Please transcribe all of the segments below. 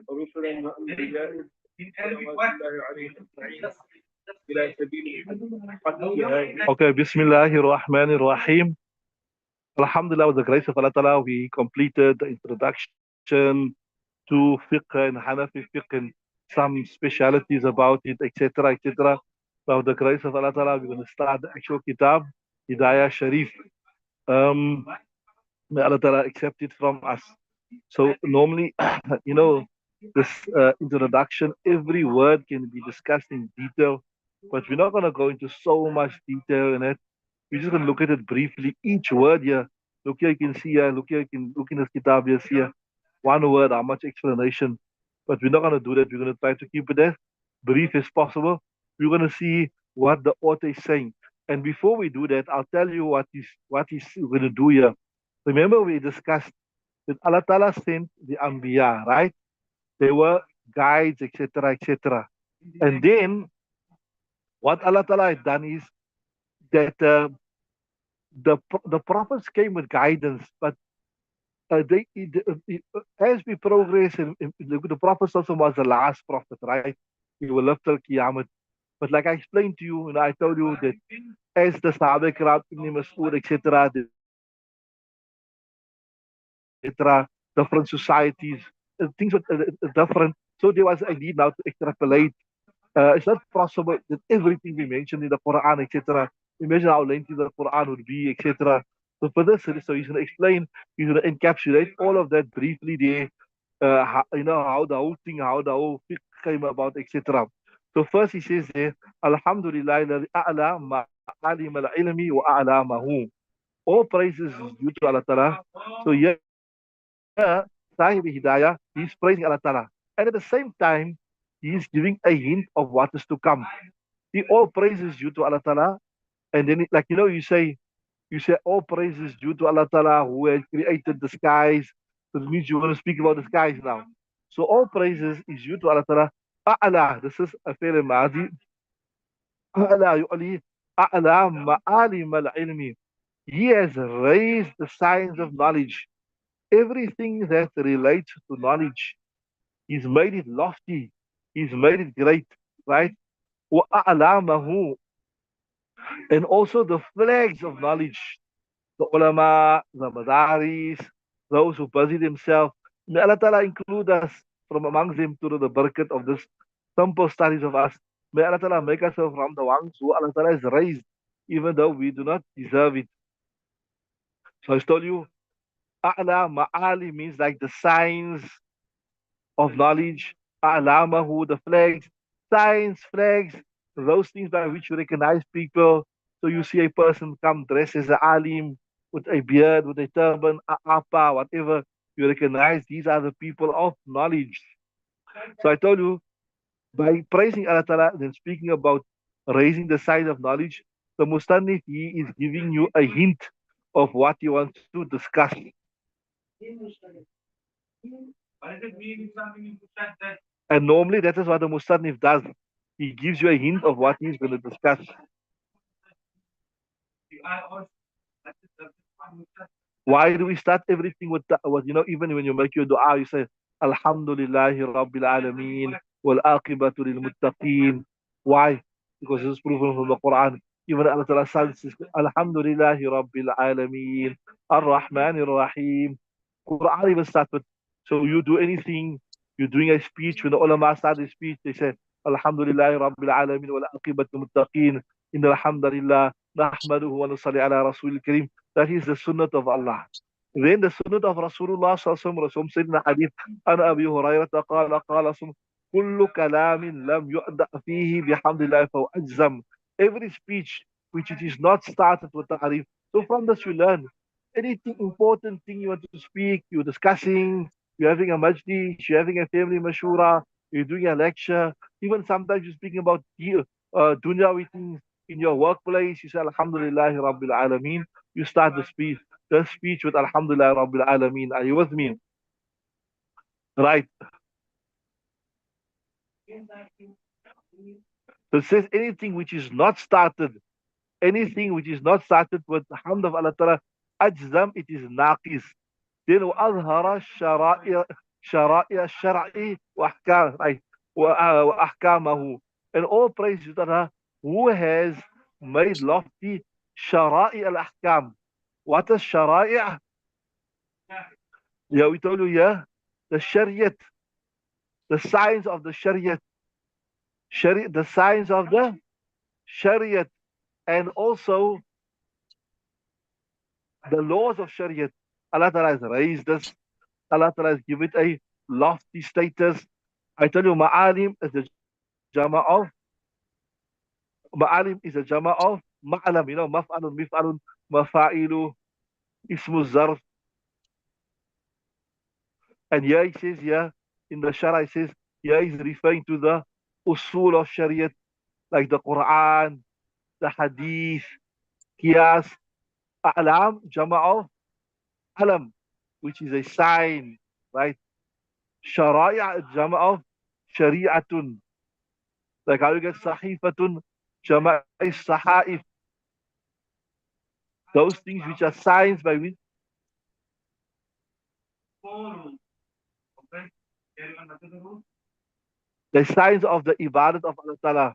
ورسلا وأنبياء صلوات الله عليهم أجمعين إلى سبيل الحق. Okay, Bismillahir Rahmanir Rahim. Alhamdulillah, with the grace of Allah Ta'ala, we completed the introduction to fiqh and Hanafi fiqh and some specialities about it, etc., etc. By the grace of Allah Ta'ala, we're going to start the actual kitab, Hidayah Sharif. May Allah Ta'ala accept it from us. So normally, this introduction, every word can be discussed in detail, but we're not going to go into so much detail in it. We're just going to look at it briefly. Each word here, look here, you can see here, look here, you can look in this kitab here, see here, one word, how much explanation. But we're not going to do that. We're going to try to keep it as brief as possible. We're going to see what the author is saying. And before we do that, I'll tell you what he's going to do here. Remember, we discussed that Allah Ta'ala sent the Anbiya, right? They were guides, etc., etc. And then what Allah Ta'ala had done is that the prophets came with guidance, but as we progress, the Prophet also was the last prophet, right? He will live till Qiyamah. But like I explained to you, and I told you that as the Sahaba Kiram, Ibn Mas'ud, etc., different societies, things were different. So there was a need now to extrapolate. It's not possible that everything we mentioned in the Quran, etc. Imagine how lengthy the Quran would be, etc. So for this, so he's going to explain, he's going to encapsulate all of that briefly there. How the whole thing, how the whole fiqh came about, etc. So first he says there, Alhamdulillah, a'la ma'alim al-ilmi wa a'lamahu. All praises is due to Allah Ta'ala. So here, Sahib Hidayah, he's praising Allah Ta'ala. And at the same time, he's giving a hint of what is to come. He all praises due to Allah Ta'ala. And then, you say all praises due to Allah Ta'ala who has created the skies. So it means you want to speak about the skies now. So all praises is due to Allah Ta'ala. A'la, this is a fair ma'adi. A'la yu'ali, a'la ma'alim al-ilmi. He has raised the science of knowledge. Everything that relates to knowledge, he's made it lofty. He's made it great, right? وَأَعْلَامَهُ. And also the flags of knowledge, the ulama, the madaris, those who busy themselves. May Allah Ta'ala include us from amongst them to the barakat of this simple studies of us. May Allah Ta'ala make us from the ones who Allah Ta'ala has raised, even though we do not deserve it. So I told you, A'la ma'ali means like the signs of knowledge. A'lamahu, the flags, signs, flags, those things by which you recognize people. So you see a person come dressed as an alim, with a beard, with a turban, a apa, whatever. You recognize these are the people of knowledge. So I told you, by praising Allah Ta'ala and speaking about raising the sign of knowledge, the Mustannif, he is giving you a hint of what he wants to discuss. And normally that is what the Mustannif does. He gives you a hint of what he's going to discuss. Why do we start everything with even when you make your dua, you say, Alhamdulillahi Rabbil Alameen, wal aqibatu lil muttaqeen. Why? Because this is proven from the Quran. Even Allah Ta'ala says, Alhamdulillahi Rabbil Alameen, Ar-Rahmanir Rahim. Quran even starts with, so you do anything, you're doing a speech, when the ulama start a speech, they say, Alhamdulillahi Rabbil Alameen, wal aqibatu lil muttaqeen, inna alhamdulillah, nahmaduhu wa nusalli ala Rasulil Kareem. That is the sunnah of Allah. Then the sunnah of Rasulullah sallallahu alaihi wasallam said in the hadith, "An Abi Hurairah qala kullu kalamin lam yu'da fihi bihamdillah fa ajzam." Every speech which it is not started with ta'arif. So from this you learn anything important thing you want to speak, you're discussing, you're having a majlis, you're having a family mashura, you're doing a lecture, even sometimes you're speaking about dunyawi things in your workplace, you say Alhamdulillahi Rabbil Alameen. You start the speech with Alhamdulillah Rabbil Alameen. Are you with me? Right. So it says anything which is not started with Hamd of Allah Ta'ala, Ajzam, it is naqis. then وأظهر شرائع الشرع وأحكام right وأحكامه. And all praise to Allah who has made lofty شرائع الأحكام. What is شرائع? Yeah, we told you, yeah, the Shariat, the signs of the Shariat, the signs of the Shariat, and also the laws of Shariat. Allah Ta'ala has raised this. Allah Ta'ala has given it a lofty status. I tell you, Ma'alim is the Jama of Ma'alim is a Jama of Ma'alam, Maf'alun, Mif'alun, Mafa'ilu, Ismu Zarf. And here he says, here in the Shara, he says, here he's referring to the Usul of Shariat, like the Quran, the Hadith, Qiyas, A'lam, Jama of Alam, which is a sign, right? Shari'ah, Jama of Shari'atun. Like how you get Sahifatun, Jama is Sahaif. Those things which are signs by which the signs of the ibadat of Allah Ta'ala.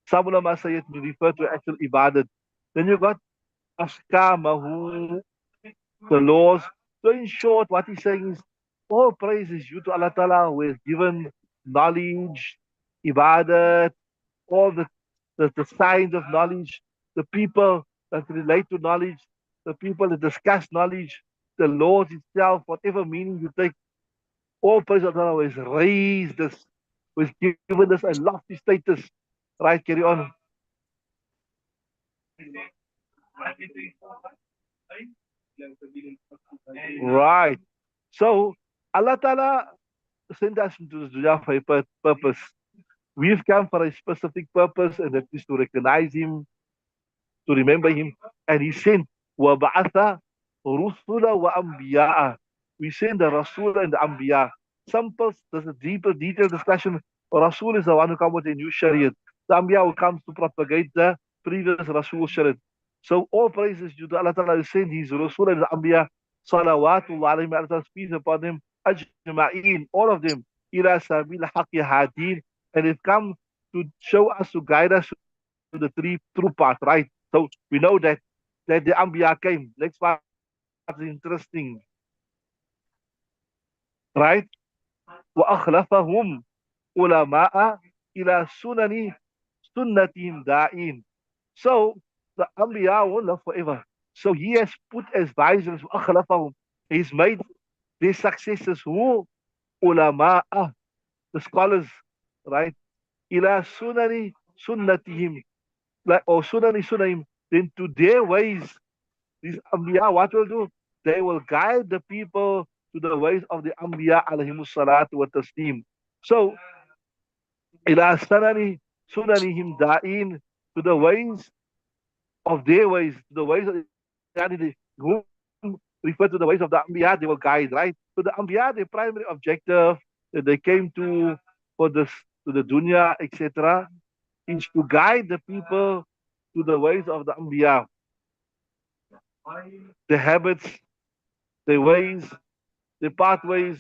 Some ulama say it refer to actual ibadat. Then you got Ashkamahu, the laws. So in short, what he's saying is all praise is due to Allah Ta'ala who has given knowledge, ibadat, all the signs of knowledge, the people that relate to knowledge, the people that discuss knowledge, the laws itself, whatever meaning you take, all praise of Allah has raised this, has given us a lofty status. Right, carry on. Right. So Allah Ta'ala sent us into this dunya for a purpose. We've come for a specific purpose, and that is to recognize Him, to remember Him. And He sent وَبَعَثَ رُسُلَ وَأَنْبِيَاءَ. We send the Rasul and the Anbiya. There's a deeper, detailed discussion. Rasul is the one who comes with a new Shariat. The Anbiya who comes to propagate the previous Rasul Shariat. So all praises due to Allah Ta'ala who sent His Rasul and the Anbiya. Salawatullahi alayhim, Allah's peace upon them. Ajma'een, all of them. Ila sabil haqi hadin. And it comes to show us, to guide us to the true path, right? So we know that the Anbiya came. Next part is interesting. Right? وَأَخْلَفَهُمْ عُلَمَاءَ إِلَى sunnatihim da'in. So the Anbiya won't live forever. So He has put advisors, وَأَخْلَفَهُمْ. He's made their successors who? Ulama'a, the scholars, right? إِلَى sunnatihim. Like, or sunanihim. Then to their ways, these Anbiya, what will do? They will guide the people to the ways of the Anbiya alayhimus salatu wa taslim. So, ila sunanihim da'in, to the ways of their ways, to the ways of the who refer to the ways of the Anbiya, they will guide, right? So the Anbiya, their primary objective that they came to for this, to the dunya, etc., is to guide the people to the ways of the Anbiya, the habits, the ways, the pathways.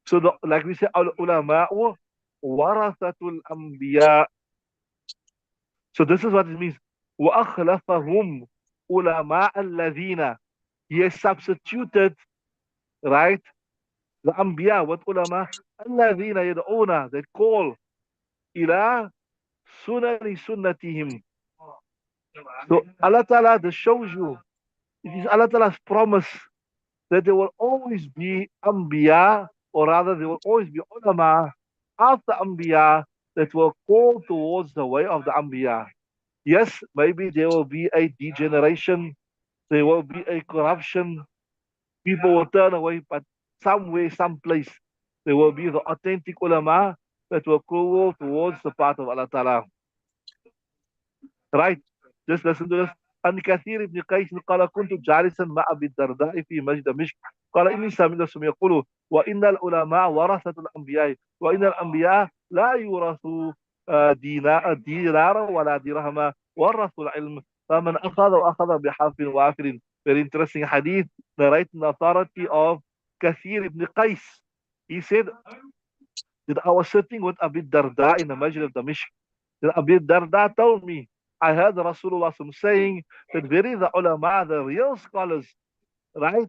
So, like we say, al-ulama'u warathatul anbiya. So this is what it means. وَأَخْلَفَهُمْ ulama الَّذِينَ. He has substituted, right, the anbiya with ulama الَّذِينَ يَدْعُونَ, that call إِلَى sunnatihim. So Allah Ta'ala, this shows you, it is Allah Ta'ala's promise that there will always be Anbiya, or rather there will always be ulama after Anbiya that will call towards the way of the Anbiya. Yes, maybe there will be a degeneration, there will be a corruption, people will turn away, but somewhere, someplace, there will be the authentic ulama that will call towards the path of Allah Ta'ala. Right? Just listen to this. عن كثير بن قيس قال كنت جالسا مع أبي الدرداء في مسجد دمشق قال إني سمعت يقول وإن العلماء ورثة الأنبياء وإن الأنبياء لا يورثوا دينارا ولا درهما ورثوا العلم فمن أخذ بحرف وافر very interesting hadith, narrating the authority of Kathir ibn Qais. He said that I was sitting with Abi Darda in the Masjid of Damashq. Then Abi Darda told me, I heard Rasulullah saying that very the ulama, the real scholars, right?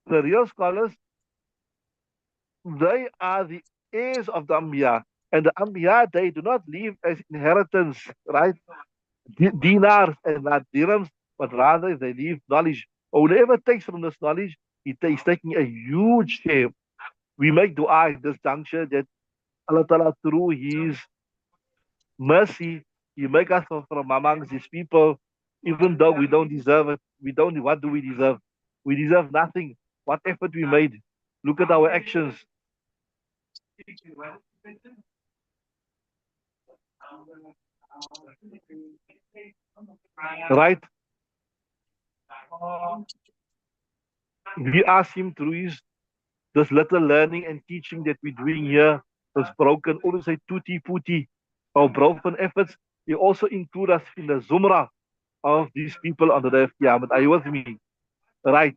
The real scholars, they are the heirs of the Anbiya. And the Anbiya, they do not leave as inheritance, right? Dinars and not dirhams, but rather they leave knowledge. Or whoever takes from this knowledge, he's taking a huge share. We make dua at this juncture that Allah Ta'ala, through His mercy, He make us from amongst His people, even though we don't deserve it. We don't, what do we deserve? We deserve nothing. What effort we made. Look at our actions. Right? We ask Him through His this little learning and teaching that we're doing here, this broken, always say tutti putti, our broken efforts. He also include us in the zumrah of these people on the day of Qiyamah. Are you with me? Right.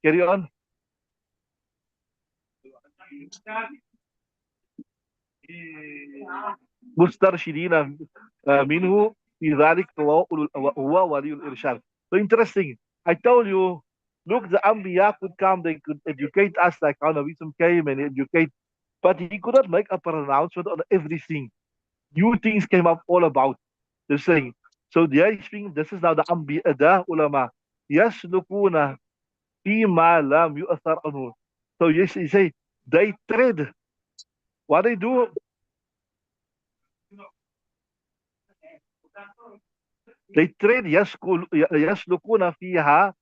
Carry on. Mustarshidina minhu fi dhalik huwa waliyul irshad. So interesting. I told you, look, the Anbiya could come, they could educate us like how Nabi came and educate, but he could not make a pronouncement on everything. New things came up all about the saying. So they are speaking, this is now the Anbiya, the ulama. Yaslukuna fima lam yu'athar anhu. So yes, he say, they tread. What they do, they tread yaslukuna fiha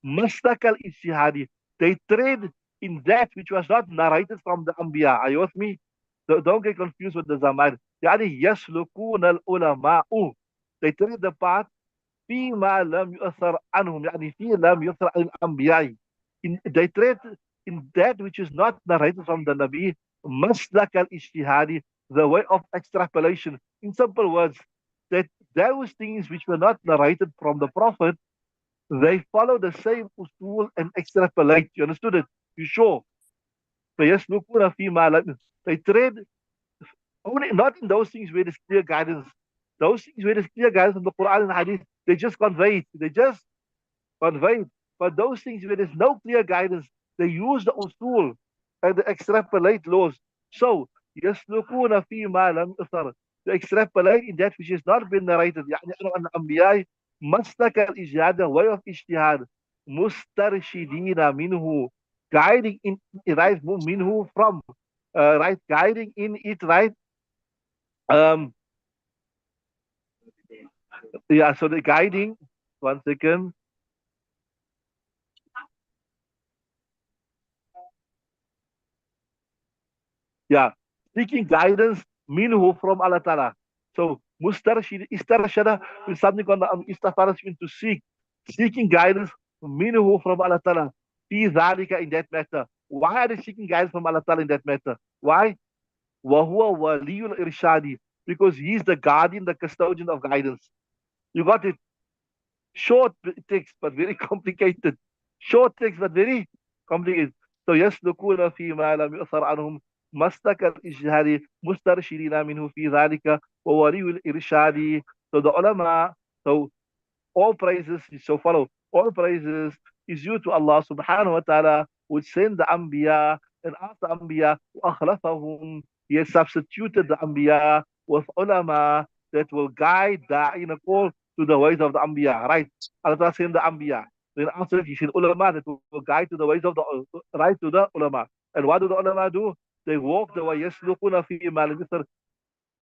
mastakal ijtihadi. They tread in that which was not narrated from the Anbiya. Are you with me? So don't get confused with the Zamar. يعني يسلكون العلماء. They tread the path فيما لم يؤثر عنهم يعني في لم يؤثر عن الأنبياء. They tread in that which is not narrated from the Nabi, مسلك الاجتهاد, the way of extrapolation. In simple words, that those things which were not narrated from the Prophet, they follow the same usul and extrapolate. You understood it? You sure? فيسلكون فيما لم. They tread only not in those things where there's clear guidance. Those things where there's clear guidance from the Quran and Hadith, they just convey it. They just convey it. But those things where there's no clear guidance, they use the usul and they extrapolate laws. So, يسلكون فيما لم يثر. To extrapolate in that which has not been narrated. يعني أن الأنبياء مسلك الإجتهاد, way of اجتهاد, مسترشدين منه, guiding in right minhu from right, guiding in it, right. um yeah, so the guiding, 1 second. Yeah, seeking guidance minhu from Allah Ta'ala. So mustarshid, istarshada is something on the istafaras to seek, seeking guidance minhu from Allah Ta'ala. Fi dhalika, in that matter. Why are they seeking guidance from Allah Ta'ala in that matter? Why? Wahuwa waliyul irshadi, because he's the guardian, the custodian of guidance. You got it? Short text but very complicated. Short text but very complicated. So يسلكون فيما لم يؤثر عنهم مسلك الإجهاد مسترشدين منه في ذلك وولي الإرشاد. So the ulama, so all praises, so follow, all praises is due to Allah subhanahu wa ta'ala, who sent the Anbiya, and after Anbiya, وأخلفهم, He has substituted the Anbiya with ulama that will guide in a call to the ways of the Anbiya, right? Allah Ta'ala sent the Anbiya. Then after that, He sent ulama that will guide to the ways of the right, to the ulama. And what do the ulama do? They walk the way, يسلكون فيما لم يثر,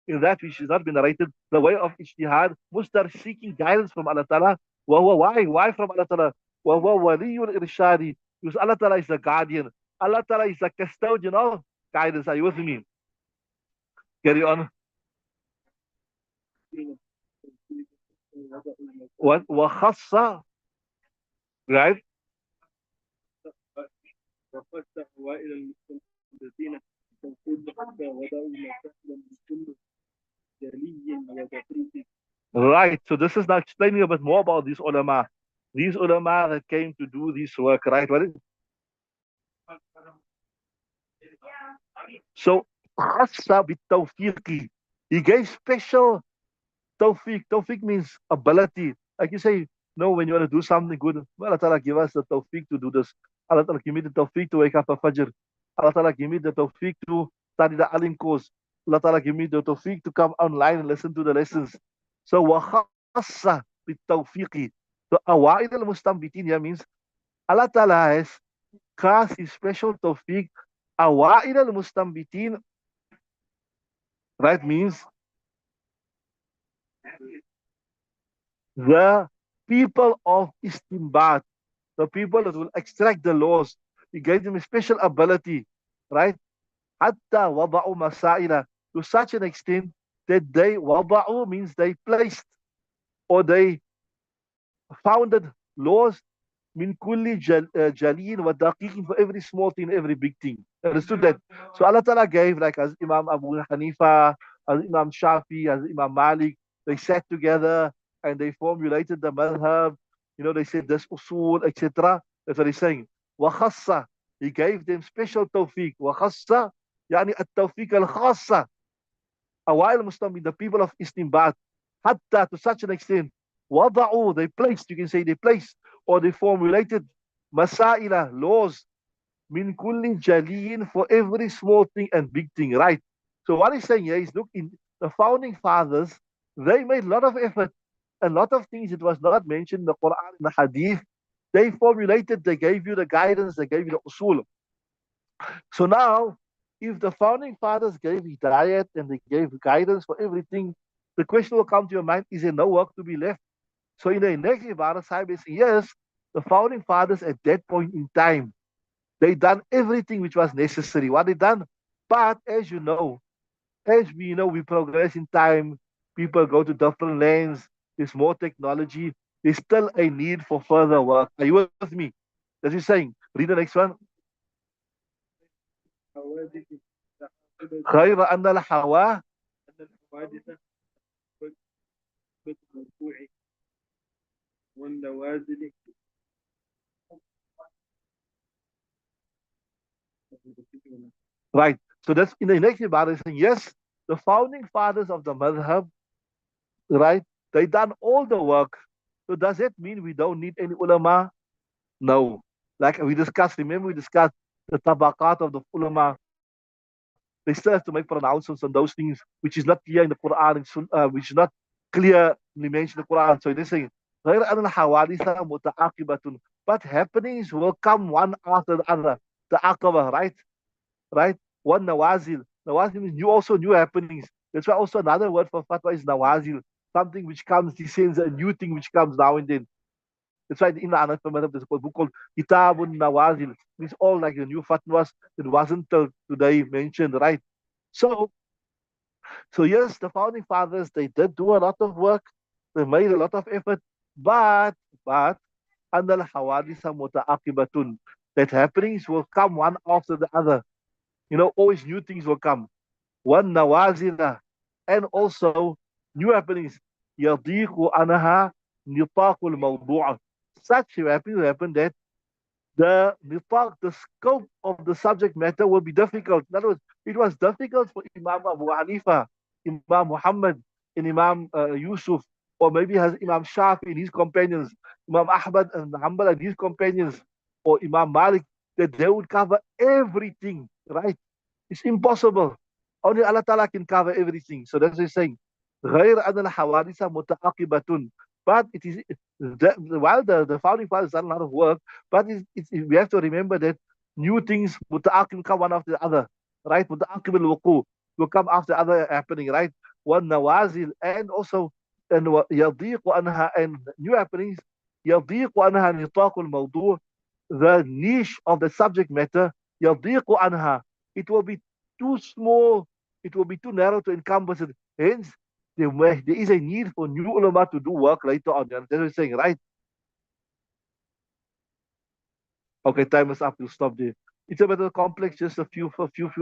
in that which has not been narrated, the way of ijtihad, mustar, seeking guidance from Allah Ta'ala. Why from Allah Ta'ala? Waliyul irshadi, because Allah Ta'ala is the guardian. Allah Ta'ala is the custodian of guidance. Are you with me? Carry on. وخص, right? Right. So this is now explaining a bit more about these ulama. These ulama that came to do this work, right? So, khassa bitawfiqi. He gave special tawfiq. Tawfiq means ability. Like you say, no, when you want to do something good, well, Allah Ta'ala give us the tawfiq to do this. Allah Ta'ala give me the tawfiq to wake up at Fajr. Allah Ta'ala give me the tawfiq to study the Alim course. Allah Ta'ala give me the tawfiq to come online and listen to the lessons. So, wa khassa bitawfiqi. So, awa'id al-mustambitin here means Allah Ta'ala has cast his special tawfiq. Awa'id al-mustambitin, right, means the people of istimbat, the people that will extract the laws. He gave them a special ability, right? Hatta wada'u masaila, to such an extent that they, wada'u means they placed or they founded laws min kulli jalin wa daqiqin, for every small thing, every big thing. Understood that? So Allah Ta'ala gave, like as Imam Abu Hanifa, as Imam Shafi, as Imam Malik, they sat together and they formulated the madhab. You know, they said this usul, etc. That's what he's saying. Wa khassa, he gave them special tawfiq. Wa khassa, yani at-tawfiq al-khassa. Awa'il Muslimin, the people of Istinbat, hatta, to such an extent, wada'u, they placed, you can say they placed, or they formulated masaila, laws, min kulli jaliyin, for every small thing and big thing, right? So what he's saying here is, look, in the founding fathers, they made a lot of effort, a lot of things it was not mentioned in the Quran, in the Hadith. They formulated, they gave you the guidance, they gave you the usul. So now, if the founding fathers gave hidayat and they gave guidance for everything, the question will come to your mind, is there no work to be left? So in the next Ibadah, Sahib is, yes, the founding fathers at that point in time, they done everything which was necessary. What they done? But as we know, we progress in time, people go to different lands, there's more technology, there's still a need for further work. Are you with me? That's what he's saying. Read the next one. غير أن الحواه والنوازل. Right. So that's in the next Ibadah saying, yes, the founding fathers of the madhab, right, they done all the work. So does that mean we don't need any ulama? No. Like we discussed, remember we discussed the tabaqat of the ulama. They still have to make pronouncements on those things which is not clear in the Quran, which is not clearly mentioned in the Quran. So they're saying, غير أن الحوادث متعاقبة, but happenings will come one after the other. The aqaba, right? Right? One nawazil. Nawazil means new happenings. That's why also another word for fatwa is nawazil. Something which comes, descends, a new thing which comes now and then. That's why in the Hanafi madhab there's a book called Kitabun Nawazil. It's all like the new fatwas that wasn't till today mentioned, right? So, so yes, the founding fathers, they did do a lot of work. They made a lot of effort, but أن الحوادث متعاقبة, that happenings will come one after the other. You know, always new things will come. One nawazila, and also new happenings. يضيق عنها نطاق الموضوع. Such happenings will happen that the nitaq, the scope of the subject matter will be difficult. In other words, it was difficult for Imam Abu Hanifa, Imam Muhammad, and Imam Yusuf, or maybe has Imam Shafi and his companions, Imam Ahmad and Hanbal and his companions, or Imam Malik, that they would cover everything, right? It's impossible. Only Allah Ta'ala can cover everything. So that's what he's saying. غير أن الحوادث متعاقبة. But it is while the founding fathers done a lot of work, but we have to remember that new things muta'aqib come one after the other, right? Muta'aqib al-wuqu will come after other happening, right? One nawazil, and also and يضيق عنها, and new happenings يضيق عنها نطاق الموضوع, the niche of the subject matter يضيق عنها, it will be too small, it will be too narrow to encompass it. Hence, there is a need for new ulama to do work later on. That's what I'm saying, right? Okay, time is up. We'll stop there. It's a bit complex, just a few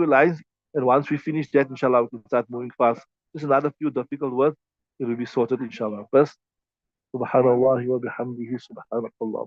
lines. And once we finish that, inshallah, we can start moving fast. Just another few difficult words. It will be sorted, inshallah. First, Subhanallah wa bihamdihi, subhanakallah.